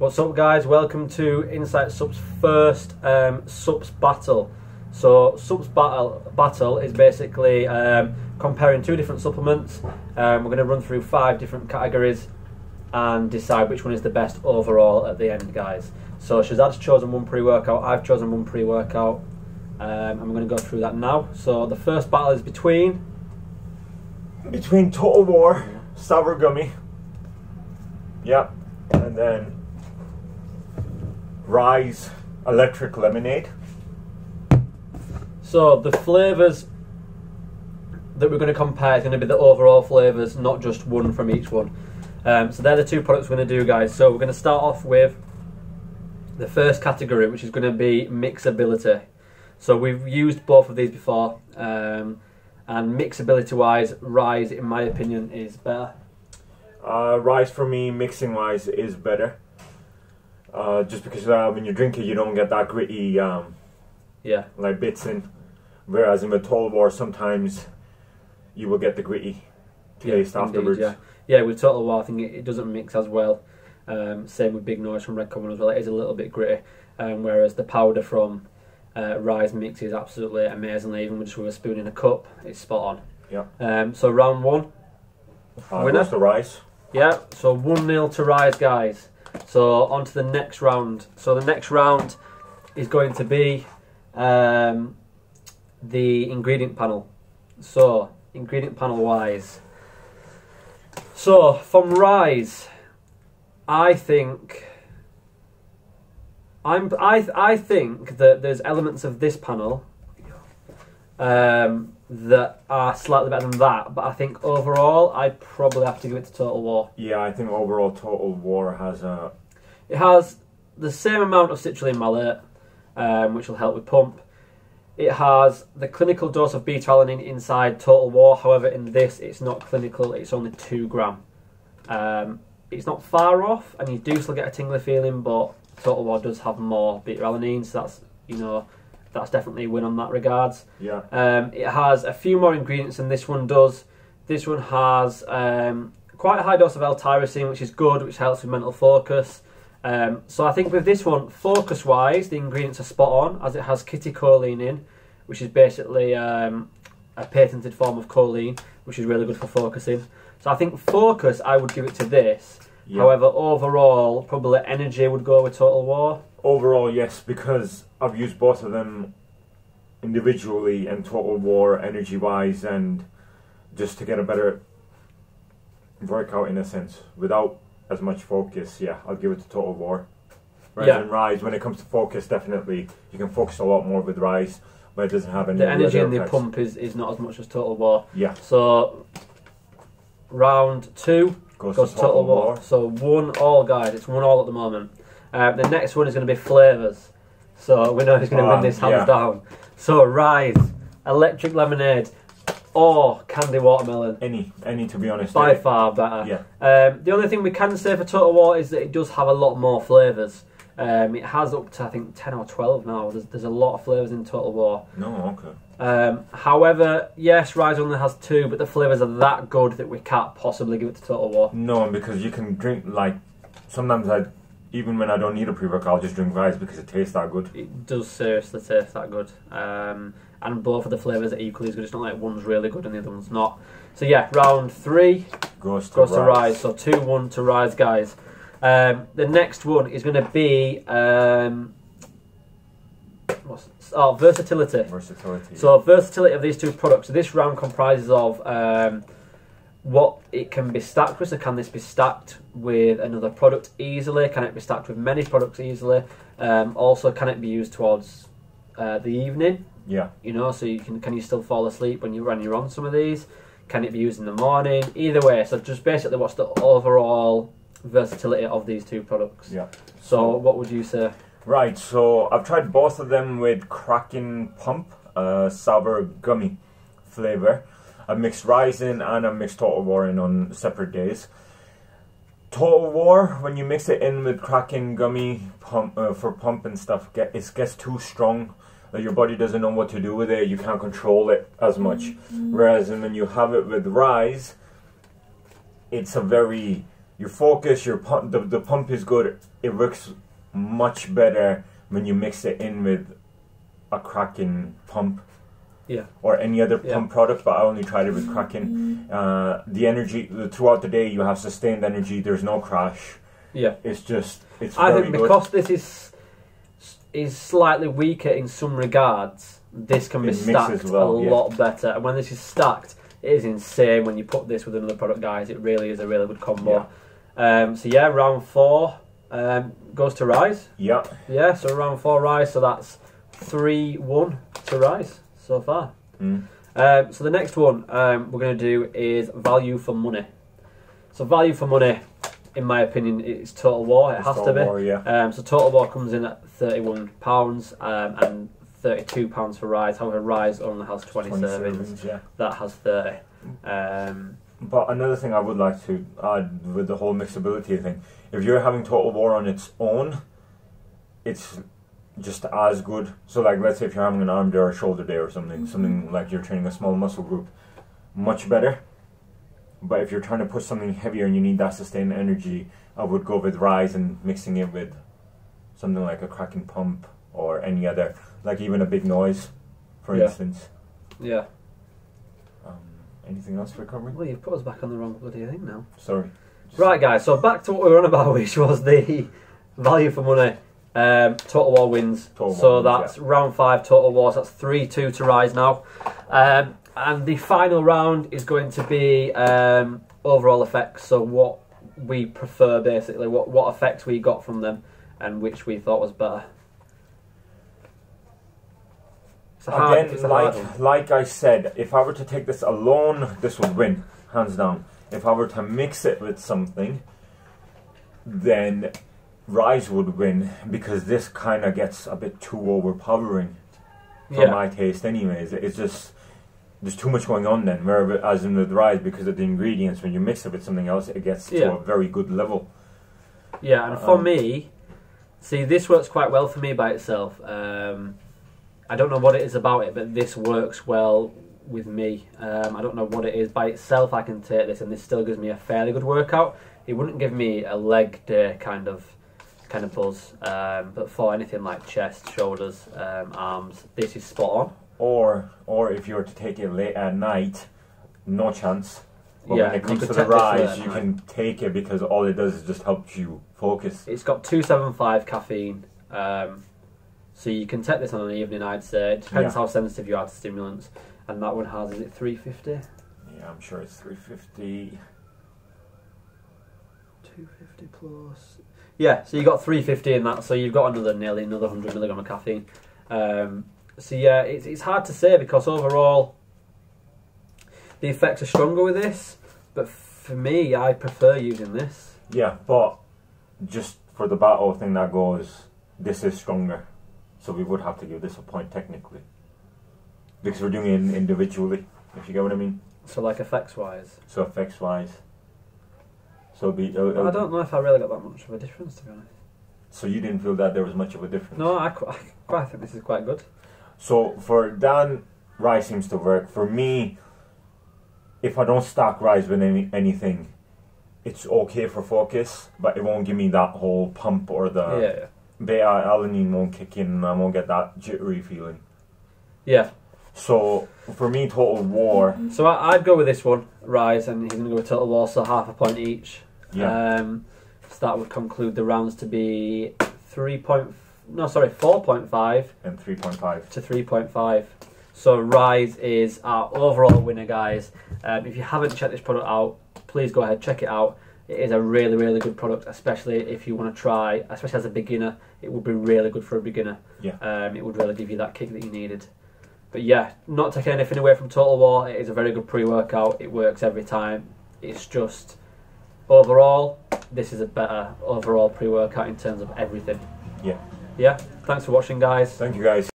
What's up, guys? Welcome to Insight Supps' first Supps Battle. So Supps Battle is basically comparing two different supplements. We're going to run through 5 different categories and decide which one is the best overall at the end, guys. So Shazad's chosen one pre-workout, I've chosen one pre-workout, and we're going to go through that now. So the first battle is between Total War, Sour Gummy, yep, and then Ryse Electric Lemonade. So the flavours that we're going to compare is going to be the overall flavours, not just one from each one. So they're the 2 products we're going to do, guys. So we're going to start off with the first category, which is going to be mixability. So we've used both of these before, and mixability wise, Ryse, in my opinion, is better. Ryse for me, mixing wise, is better. Just because when you drink it, you don't get that gritty like bits in. Whereas in the Total War, sometimes you will get the gritty taste afterwards. Yeah, with Total War, I think it doesn't mix as well. Same with Big Noise from Red Common as well. It is a little bit gritty, whereas the powder from Ryse mixes absolutely amazingly. Even just with a spoon in a cup, it's spot on. Yeah. So round 1, winner. Goes to Ryse. Yeah. So 1-0 to Ryse, guys. So on to the next round. So the next round is going to be the ingredient panel. So ingredient panel wise. So from Ryse, I think that there's elements of this panel that are slightly better than that, but I think overall I'd probably have to give it to Total War. Yeah, I think overall Total War has a... It has the same amount of citrulline malate, which will help with pump. It has the clinical dose of beta-alanine inside Total War. However, in this, it's not clinical. It's only 2 gram. It's not far off, and you do still get a tingly feeling, but Total War does have more beta-alanine, so that's, you know, that's definitely a win on that regards. Yeah. It has a few more ingredients than this one does. This one has quite a high dose of L-tyrosine, which is good, which helps with mental focus. So I think with this one, focus-wise, the ingredients are spot on, as it has ketocholine in, which is basically a patented form of choline, which is really good for focusing. So I think focus, I would give it to this. Yeah. However, overall, probably energy would go with Total War. Overall, yes, because I've used both of them individually and Total War energy-wise, and just to get a better workout in a sense, without as much focus, yeah, I'll give it to Total War. Whereas in Ryse, when it comes to focus, definitely, you can focus a lot more with Ryse, but it doesn't have any... The energy and the pump is not as much as Total War. Yeah. So, round 2 goes to Total War. So 1-1, guys. It's 1-1 at the moment. The next one is going to be flavours. So we know who's going to win this hands down. So Ryse, Electric Lemonade, or Candy Watermelon. Any to be honest. By far better. Yeah. The only thing we can say for Total War is that it does have a lot more flavours. It has up to, I think, 10 or 12 now. There's a lot of flavours in Total War. No, okay. However, yes, Ryse only has 2, but the flavours are that good that we can't possibly give it to Total War. No, because you can drink, like, sometimes even when I don't need a pre-workout, I'll just drink Ryse because it tastes that good. It does seriously taste that good. And both of the flavours are equally as good. It's not like one's really good and the other one's not. So yeah, round 3 goes to Ryse. So 2-1 to Ryse, guys. The next one is going to be versatility. Versatility. So versatility of these 2 products. So this round comprises of what it can be stacked with. So can this be stacked with another product easily? Can it be stacked with many products easily? Also, can it be used towards the evening? Yeah. You know, so can you still fall asleep when you're on some of these? Can it be used in the morning? Either way. So just basically, what's the overall versatility of these 2 products? Yeah. So what would you say? Right. So I've tried both of them with Kraken Pump, sour gummy flavour. I've mixed Ryse in and I've mixed Total War in on separate days. Total War, when you mix it in with Kraken gummy pump for pump and stuff, it gets too strong. Like your body doesn't know what to do with it. You can't control it as much. Whereas when you have it with Ryse, it's a very your focus, your pump, the pump is good. It works much better when you mix it in with a Kraken pump. Yeah. Or any other pump product, but I only tried it with Kraken. The energy throughout the day, you have sustained energy. There's no crash. Yeah. It's I very think good. because this is slightly weaker in some regards, this can be stacked a lot better. And when this is stacked, it is insane when you put this with another product, guys. It really is a really good combo. So yeah, round 4 goes to Ryse. Yeah. Yeah, so round 4 Ryse, so that's 3-1 to Ryse so far. So the next one we're going to do is value for money. So value for money, in my opinion, it's Total War. It has to be. War, yeah. So Total War comes in at £31 and £32 for Ryse. However, Ryse only has 20 servings. Yeah. That has 30. But another thing I would like to add with the whole mixability thing, if you're having Total War on its own, it's just as good. So like, let's say if you're having an arm day or a shoulder day or something like you're training a small muscle group, much better. But if you're trying to push something heavier and you need that sustained energy, I would go with Ryse and mixing it with something like a Kraken pump or any other, like even a Big Noise, for instance. Yeah. Anything else for covering? Well, you've put us back on the wrong bloody thing now. Sorry. Right, guys, so back to what we were on about, which was the value for money. Total War wins. That's round 5 Total War. So that's 3-2 to Ryse now. And the final round is going to be overall effects. So what we prefer, basically, what effects we got from them and which we thought was better. Again, like I said, if I were to take this alone, this would win, hands down. If I were to mix it with something, then Ryse would win, because this kind of gets a bit too overpowering for my taste anyways. It's just, there's too much going on then, whereas in with Ryse, because of the ingredients, when you mix it with something else, it gets to a very good level. Yeah, and for me, see, this works quite well for me by itself. I don't know what it is about it, but this works well with me. I don't know what it is. By itself, I can take this, and this still gives me a fairly good workout. It wouldn't give me a leg day kind of buzz, but for anything like chest, shoulders, arms, this is spot on. Or if you were to take it late at night, no chance. But Yeah, when it you comes could to the take this late Ryse, at you night. can take it because all it does is just helps you focus. It's got 275 caffeine, so you can take this on an evening, I'd say. It depends how sensitive you are to stimulants. And that one has, is it 350? Yeah, I'm sure it's 350. 250 plus. Yeah, so you got 350 in that, so you've got nearly another 100 milligram of caffeine. So yeah, it's hard to say, because overall the effects are stronger with this, but for me, I prefer using this. Yeah, but just for the battle thing that goes, this is stronger, so we would have to give this a point technically, because we're doing it individually, if you get what I mean. So like effects wise. So effects wise. So I don't know if I really got that much of a difference, to be honest. So you didn't feel that there was much of a difference? No, I quite think this is quite good. So for Dan, Ryse seems to work. For me, if I don't stack Ryse with anything, it's okay for focus, but it won't give me that whole pump, or the beta-alanine won't kick in, and I won't get that jittery feeling. Yeah. So for me, Total War. So I'd go with this one, Ryse, and he's going to go with Total War, so half a point each. Yeah. So that would conclude the rounds to be 4.5 and 3.5 to 3.5. So Ryse is our overall winner, guys. If you haven't checked this product out, please go ahead, check it out. It is a really, really good product, especially if you want to try, especially as a beginner. It would be really good for a beginner. Yeah. It would really give you that kick that you needed. But yeah, not taking anything away from Total War. It is a very good pre-workout. It works every time. It's just, overall, this is a better overall pre-workout in terms of everything. Yeah. Yeah. Thanks for watching, guys. Thank you, guys.